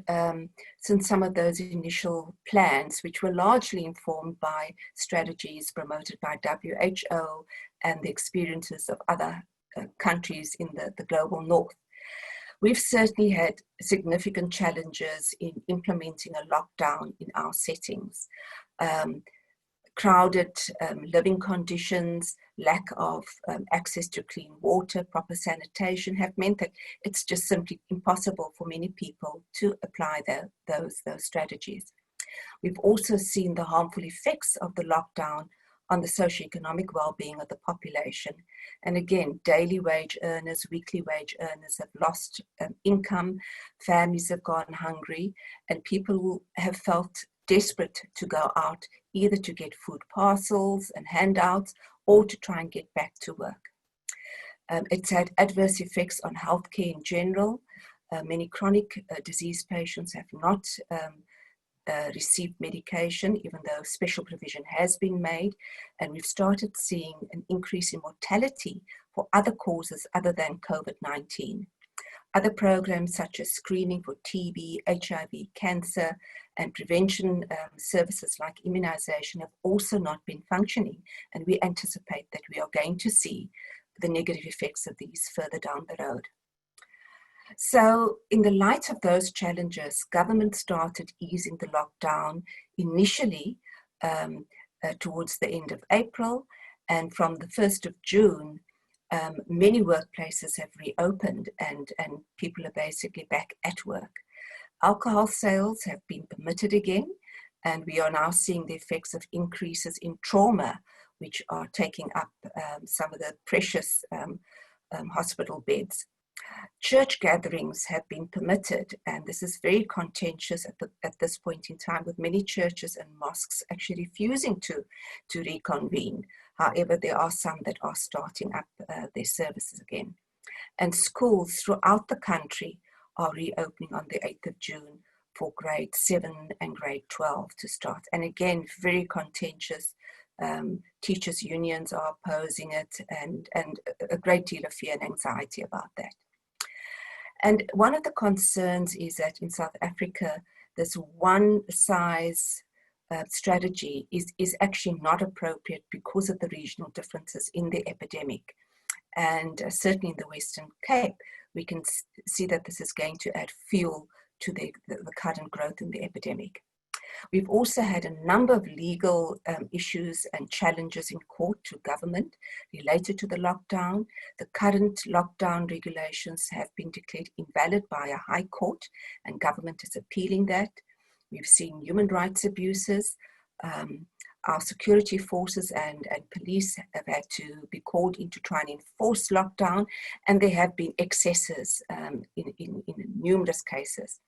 since some of those initial plans, which were largely informed by strategies promoted by WHO and the experiences of other countries in the global north? We've certainly had significant challenges in implementing a lockdown in our settings. Crowded living conditions, lack of access to clean water, proper sanitation have meant that it's just simply impossible for many people to apply those strategies. We've also seen the harmful effects of the lockdown on the socio-economic well-being of the population. And again, daily wage earners, weekly wage earners have lost income, families have gone hungry, and people have felt desperate to go out, either to get food parcels and handouts or to try and get back to work. It's had adverse effects on healthcare in general. Many chronic disease patients have not received medication, even though special provision has been made. And we've started seeing an increase in mortality for other causes other than COVID-19. Other programs such as screening for TB, HIV, cancer, and prevention services like immunization have also not been functioning. And we anticipate that we are going to see the negative effects of these further down the road. So in the light of those challenges, government started easing the lockdown initially towards the end of April, and from the 1st of June, many workplaces have reopened and people are basically back at work. Alcohol sales have been permitted again, and we are now seeing the effects of increases in trauma, which are taking up some of the precious hospital beds. Church gatherings have been permitted, and this is very contentious at this point in time, with many churches and mosques actually refusing to reconvene. However, there are some that are starting up their services again. And schools throughout the country are reopening on the 8th of June for grade 7 and grade 12 to start. And again, very contentious. Teachers' unions are opposing it, and a great deal of fear and anxiety about that. And one of the concerns is that in South Africa, this one size strategy is actually not appropriate because of the regional differences in the epidemic. And certainly in the Western Cape, we can see that this is going to add fuel to the current growth in the epidemic. We've also had a number of legal issues and challenges in court to government related to the lockdown. The current lockdown regulations have been declared invalid by a high court, and government is appealing that. We've seen human rights abuses. Our security forces and police have had to be called in to try and enforce lockdown, and there have been excesses in numerous cases.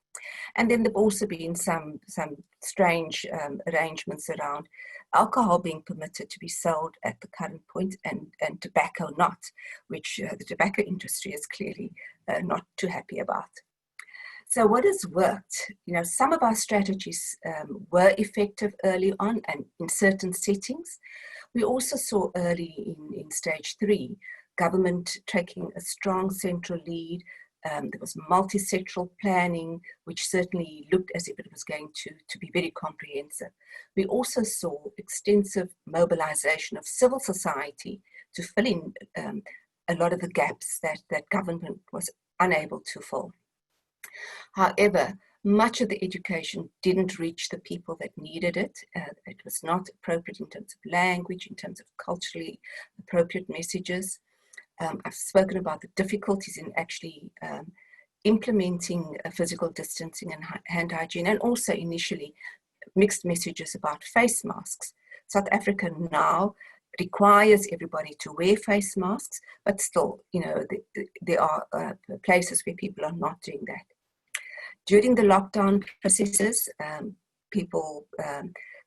And then there have also been some strange arrangements around alcohol being permitted to be sold at the current point and tobacco not, which the tobacco industry is clearly not too happy about. So what has worked? You know, some of our strategies were effective early on and in certain settings. We also saw early in stage 3, government taking a strong central lead. There was multi-sectoral planning, which certainly looked as if it was going to be very comprehensive. We also saw extensive mobilization of civil society to fill in a lot of the gaps that government was unable to fill. However, much of the education didn't reach the people that needed it. It was not appropriate in terms of language, in terms of culturally appropriate messages. I've spoken about the difficulties in actually implementing physical distancing and hand hygiene, and also initially mixed messages about face masks. South Africa now requires everybody to wear face masks, but still, you know, there are places where people are not doing that. During the lockdown processes, people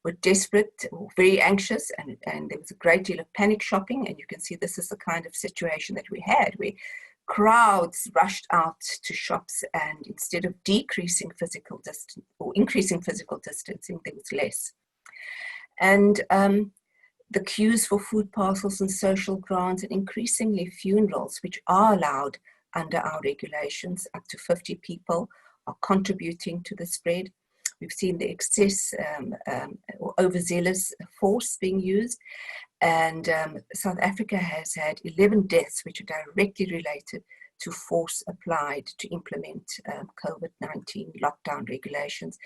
were desperate or very anxious, and there was a great deal of panic shopping. And you can see this is the kind of situation that we had, where crowds rushed out to shops, and instead of decreasing physical distance or increasing physical distancing, there was less. And the queues for food parcels and social grants, and increasingly funerals, which are allowed under our regulations, up to 50 people, are contributing to the spread. We've seen the excess or overzealous force being used, and South Africa has had 11 deaths which are directly related to force applied to implement COVID-19 lockdown regulations,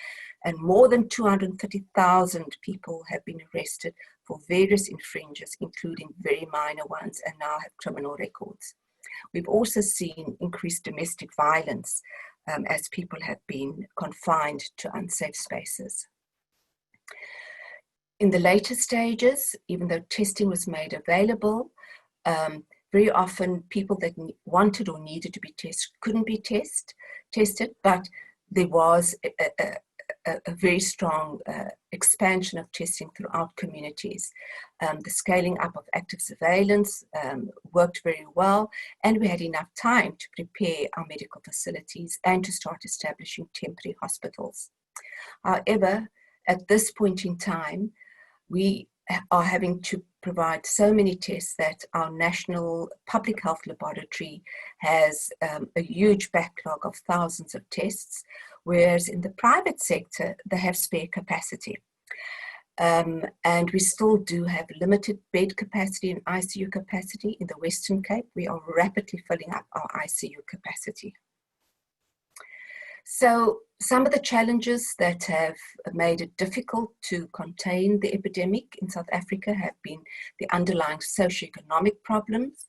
and more than 230,000 people have been arrested for various infringements, including very minor ones, and now have criminal records. We've also seen increased domestic violence as people have been confined to unsafe spaces. In the later stages, even though testing was made available, very often people that wanted or needed to be tested couldn't be tested, but there was a very strong expansion of testing throughout communities. The scaling up of active surveillance worked very well, and we had enough time to prepare our medical facilities and to start establishing temporary hospitals. However, at this point in time, we are having to provide so many tests that our National Public Health Laboratory has a huge backlog of thousands of tests, whereas in the private sector, they have spare capacity. And we still do have limited bed capacity and ICU capacity. In the Western Cape, we are rapidly filling up our ICU capacity. So some of the challenges that have made it difficult to contain the epidemic in South Africa have been the underlying socio-economic problems.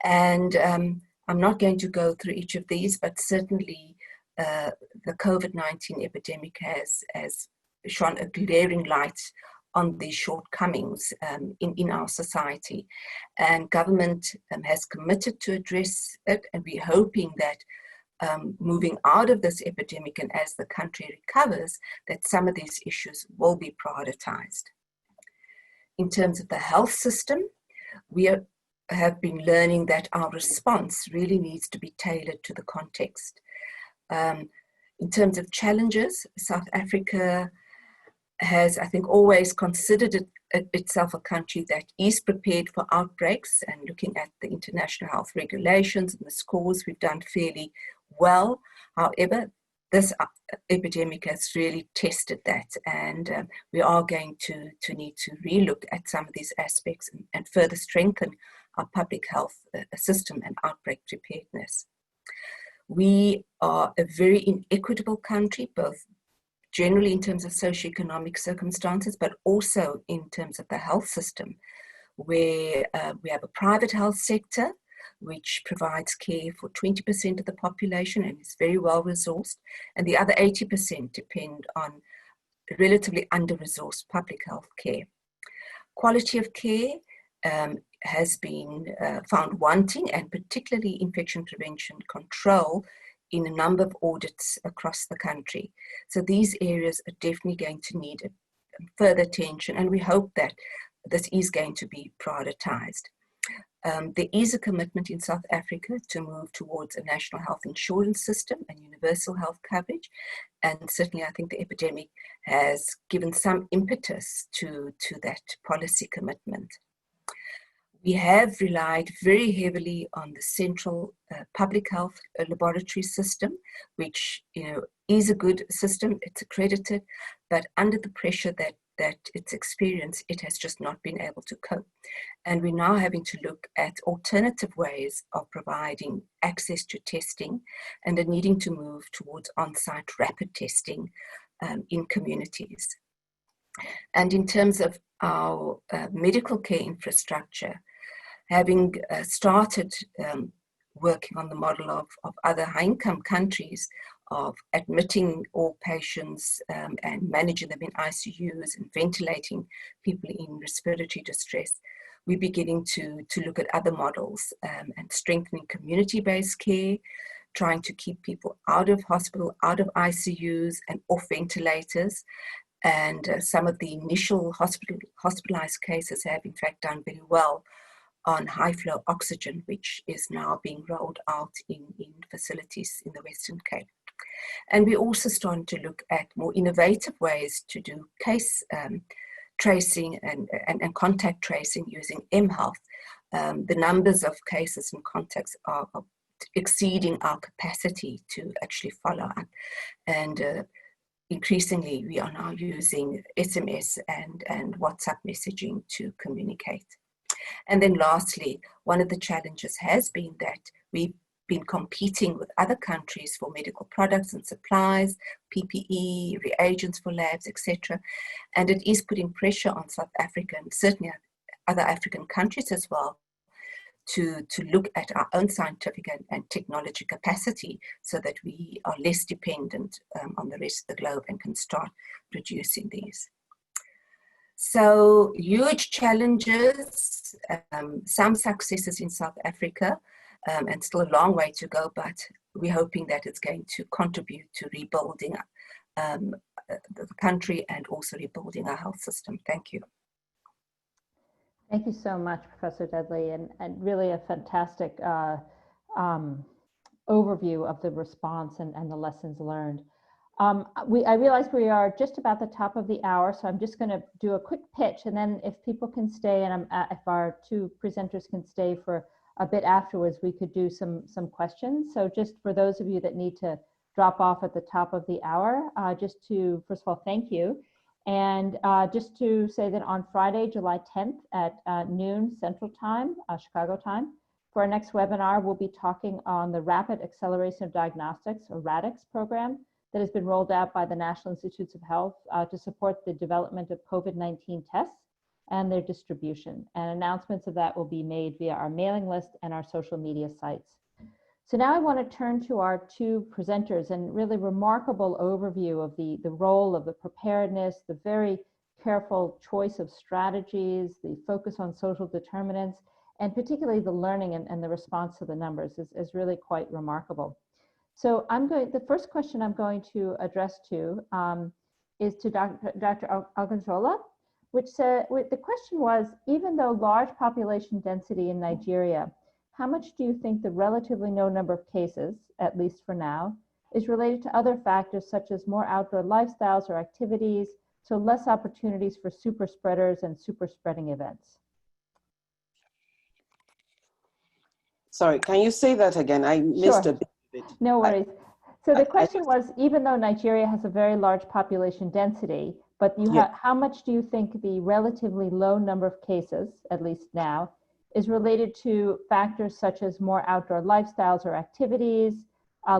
And I'm not going to go through each of these, but certainly the COVID-19 epidemic has shone a glaring light on these shortcomings in our society. And government has committed to address it, and we're hoping that moving out of this epidemic and as the country recovers, that some of these issues will be prioritized. In terms of the health system, we have been learning that our response really needs to be tailored to the context. In terms of challenges, South Africa has, I think, always considered itself a country that is prepared for outbreaks, and looking at the international health regulations and the scores, we've done fairly well. However, this epidemic has really tested that, and we are going to need to relook at some of these aspects and further strengthen our public health system and outbreak preparedness. We are a very inequitable country, both generally in terms of socioeconomic circumstances, but also in terms of the health system, where we have a private health sector which provides care for 20% of the population and is very well resourced, and the other 80% depend on relatively under-resourced public health care. Quality of care has been found wanting, and particularly infection prevention control in a number of audits across the country. So these areas are definitely going to need further attention, and we hope that this is going to be prioritized. There is a commitment in South Africa to move towards a national health insurance system and universal health coverage, and certainly I think the epidemic has given some impetus to that policy commitment. We have relied very heavily on the central public health laboratory system, which is a good system, it's accredited, but under the pressure that it's experienced, it has just not been able to cope. And we're now having to look at alternative ways of providing access to testing, and are needing to move towards on-site rapid testing in communities. And in terms of our medical care infrastructure, having started working on the model of other high-income countries of admitting all patients and managing them in ICUs and ventilating people in respiratory distress, we're beginning to look at other models and strengthening community-based care, trying to keep people out of hospital, out of ICUs and off ventilators. And some of the initial hospitalized cases have in fact done very well on high flow oxygen, which is now being rolled out in facilities in the Western Cape. And we're also starting to look at more innovative ways to do case tracing and contact tracing using mHealth. The numbers of cases and contacts are exceeding our capacity to actually follow up. And increasingly, we are now using SMS and WhatsApp messaging to communicate. And then lastly, one of the challenges has been that we've been competing with other countries for medical products and supplies, PPE, reagents for labs, etc. And it is putting pressure on South Africa and certainly other African countries as well to look at our own scientific and technology capacity so that we are less dependent on the rest of the globe and can start producing these. So huge challenges, some successes in South Africa, and still a long way to go, but we're hoping that it's going to contribute to rebuilding the country and also rebuilding our health system. Thank you. Thank you so much, Professor Dudley, and really a fantastic overview of the response and the lessons learned. I realize we are just about the top of the hour, so I'm just going to do a quick pitch, and then if people can stay, and if our two presenters can stay for a bit afterwards, we could do some questions. So just for those of you that need to drop off at the top of the hour, just to, first of all, thank you. And just to say that on Friday, July 10th at noon Central Time, Chicago time, for our next webinar, we'll be talking on the Rapid Acceleration of Diagnostics, or RADx program, that has been rolled out by the National Institutes of Health to support the development of COVID-19 tests and their distribution. And announcements of that will be made via our mailing list and our social media sites. So now I want to turn to our two presenters and really remarkable overview of the role of the preparedness, the very careful choice of strategies, the focus on social determinants, and particularly the learning and the response to the numbers is really quite remarkable. So the first question I'm going to address is to Dr. Ogunsola, the question was, even though large population density in Nigeria, how much do you think the relatively low number of cases, at least for now, is related to other factors such as more outdoor lifestyles or activities, so less opportunities for super spreaders and super spreading events? Sorry, can you say that again? I missed a bit of it. No worries. So the question was, even though Nigeria has a very large population density, but how much do you think the relatively low number of cases, at least now, is related to factors such as more outdoor lifestyles or activities,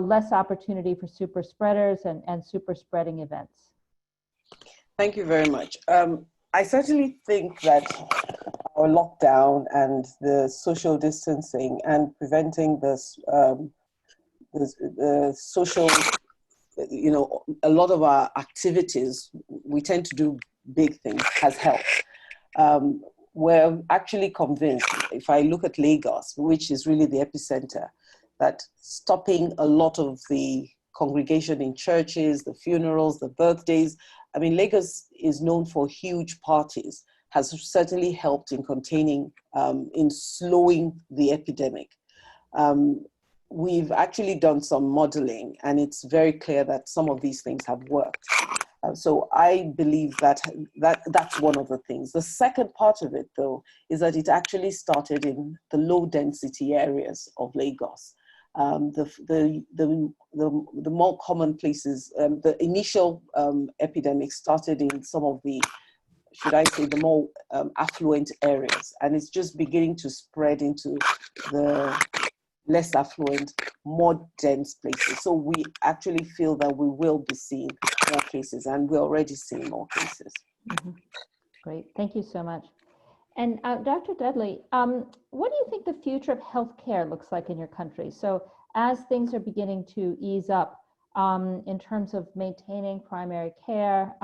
less opportunity for super spreaders and super spreading events? Thank you very much. I certainly think that our lockdown and the social distancing and preventing this the social, a lot of our activities, we tend to do big things, has helped. We're actually convinced, if I look at Lagos, which is really the epicenter, that stopping a lot of the congregation in churches, the funerals, the birthdays, I mean, Lagos is known for huge parties, has certainly helped in containing, in slowing the epidemic. We've actually done some modeling, and it's very clear that some of these things have worked. So I believe that's one of the things. The second part of it, though, is that it actually started in the low density areas of Lagos. The more common places, the initial epidemic started in some of the, should I say, the more affluent areas, and it's just beginning to spread into the less affluent, more dense places. So we actually feel that we will be seeing more cases, and we're already seeing more cases. Mm-hmm. Great, thank you so much. And Dr. Dudley, what do you think the future of healthcare looks like in your country? So as things are beginning to ease up in terms of maintaining primary care,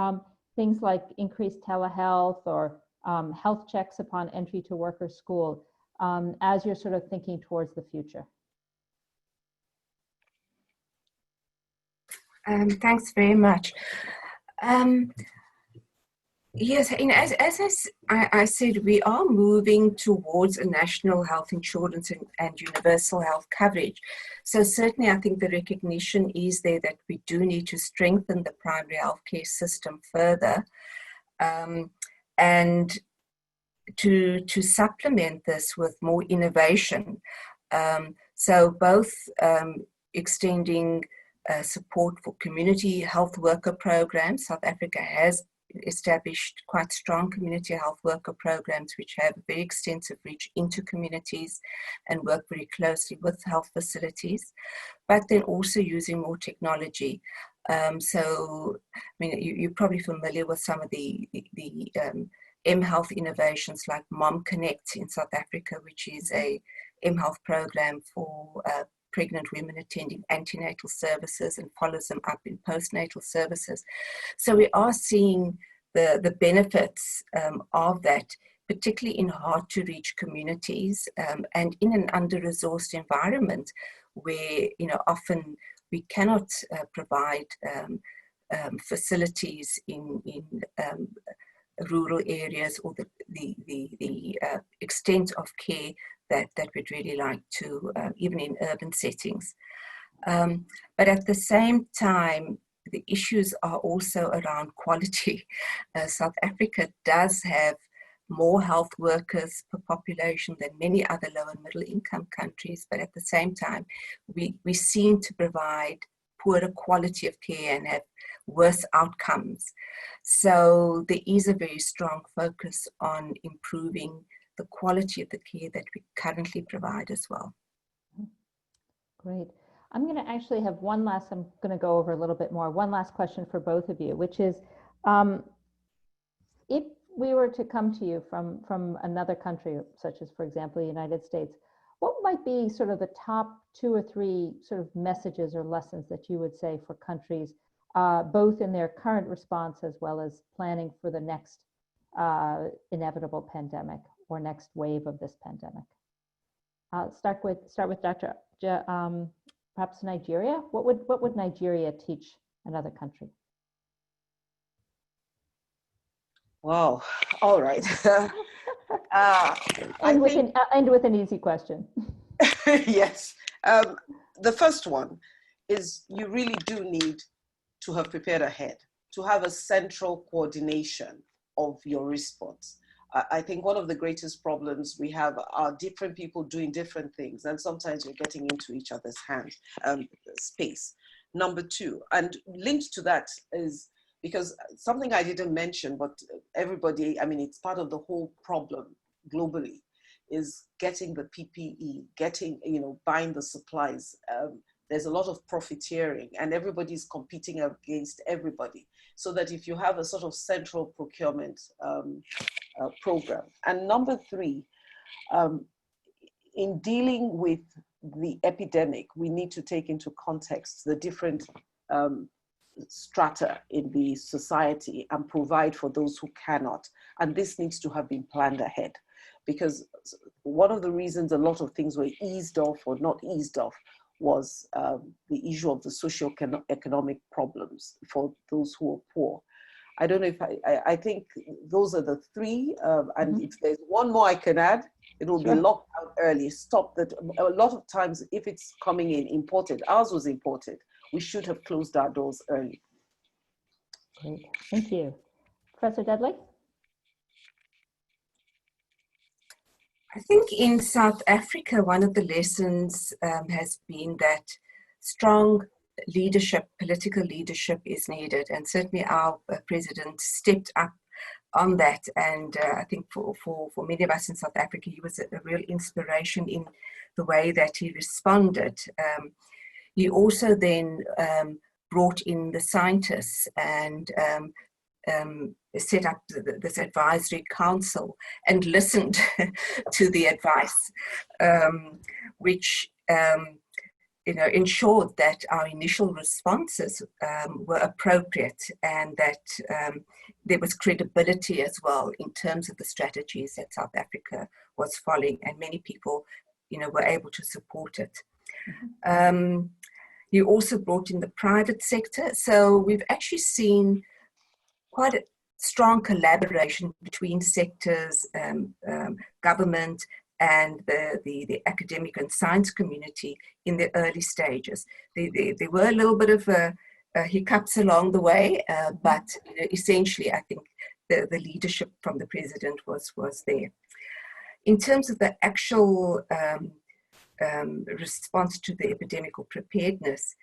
things like increased telehealth or health checks upon entry to work or school, as you're sort of thinking towards the future? Thanks very much. Yes, as I said, we are moving towards a national health insurance and universal health coverage. So certainly I think the recognition is there that we do need to strengthen the primary healthcare system further, and to supplement this with more innovation. So both extending support for community health worker programs. South Africa has established quite strong community health worker programs which have very extensive reach into communities and work very closely with health facilities, but then also using more technology. So, I mean, you're probably familiar with some of the mHealth innovations like Mom Connect in South Africa, which is a mHealth program for pregnant women attending antenatal services and follows them up in postnatal services. So we are seeing the benefits of that, particularly in hard to reach communities and in an under-resourced environment where, often we cannot provide facilities in rural areas or the extent of care that we'd really like to, even in urban settings. But at the same time, the issues are also around quality. South Africa does have more health workers per population than many other low and middle income countries, but at the same time, we seem to provide poorer quality of care and have worse outcomes. So there is a very strong focus on improving the quality of the care that we currently provide as well. Great. I'm going to actually have I'm going to go over a little bit more. One last question for both of you, which is, if we were to come to you from another country, such as, for example, the United States, what might be sort of the top 2 or 3 sort of messages or lessons that you would say for countries, both in their current response as well as planning for the next inevitable pandemic or next wave of this pandemic? Start with Dr. Perhaps Nigeria. What would Nigeria teach another country? Wow. All right. End with an easy question. Yes. The first one is you really do need to have prepared ahead, to have a central coordination of your response. I think one of the greatest problems we have are different people doing different things, and sometimes you're getting into each other's space. Number two, and linked to that is, because something I didn't mention, but everybody, I mean, it's part of the whole problem globally, is getting the PPE, getting, buying the supplies. There's a lot of profiteering and everybody's competing against everybody. So that if you have a sort of central procurement program. And number three, in dealing with the epidemic, we need to take into context the different strata in the society and provide for those who cannot. And this needs to have been planned ahead, because one of the reasons a lot of things were eased off or not eased off was the issue of the socio-economic problems for those who are poor. I don't know if I think those are the three, and if there's one more I can add, it will be locked out early, stop that. A lot of times, if it's coming in imported, ours was imported, we should have closed our doors early. Great, thank you. Professor Dudley? I think in South Africa, one of the lessons has been that strong leadership, political leadership is needed. And certainly our president stepped up on that. And I think for many of us in South Africa, he was a real inspiration in the way that he responded. He also then brought in the scientists and set up this advisory council and listened to the advice, which ensured that our initial responses were appropriate and that there was credibility as well in terms of the strategies that South Africa was following, and many people, were able to support it. He also brought in the private sector, so we've actually seen quite a strong collaboration between sectors, government, and the academic and science community in the early stages. There were a little bit of hiccups along the way, but essentially I think the leadership from the president was there. In terms of the actual response to the epidemic or preparedness,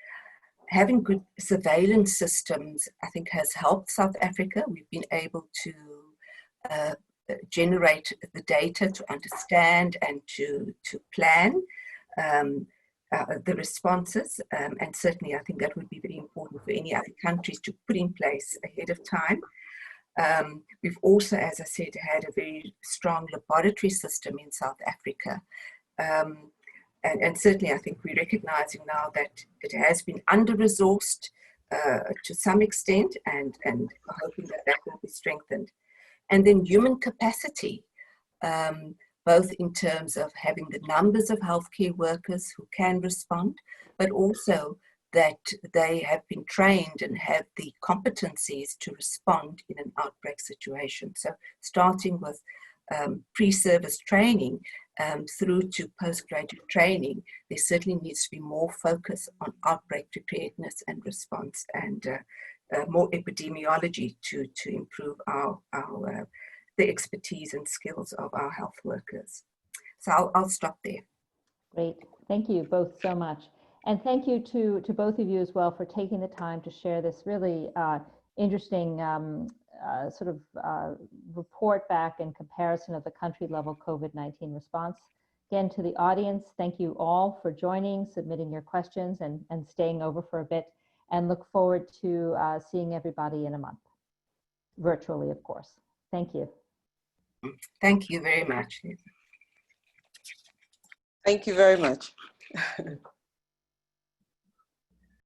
having good surveillance systems, I think, has helped South Africa. We've been able to generate the data to understand and to plan the responses. And certainly, I think that would be very important for any other countries to put in place ahead of time. We've also, as I said, had a very strong laboratory system in South Africa. And certainly, I think we're recognizing now that it has been under-resourced to some extent, and hoping that that will be strengthened. And then human capacity, both in terms of having the numbers of healthcare workers who can respond, but also that they have been trained and have the competencies to respond in an outbreak situation. So starting with pre-service training through to postgraduate training, there certainly needs to be more focus on outbreak preparedness and response, and more epidemiology to improve the expertise and skills of our health workers. So I'll stop there. Great, thank you both so much. And thank you to both of you as well for taking the time to share this really interesting report back and comparison of the country level COVID-19 response. Again, to the audience, thank you all for joining, submitting your questions, and staying over for a bit, and look forward to seeing everybody in a month, virtually, of course. Thank you. Thank you very much. Thank you very much.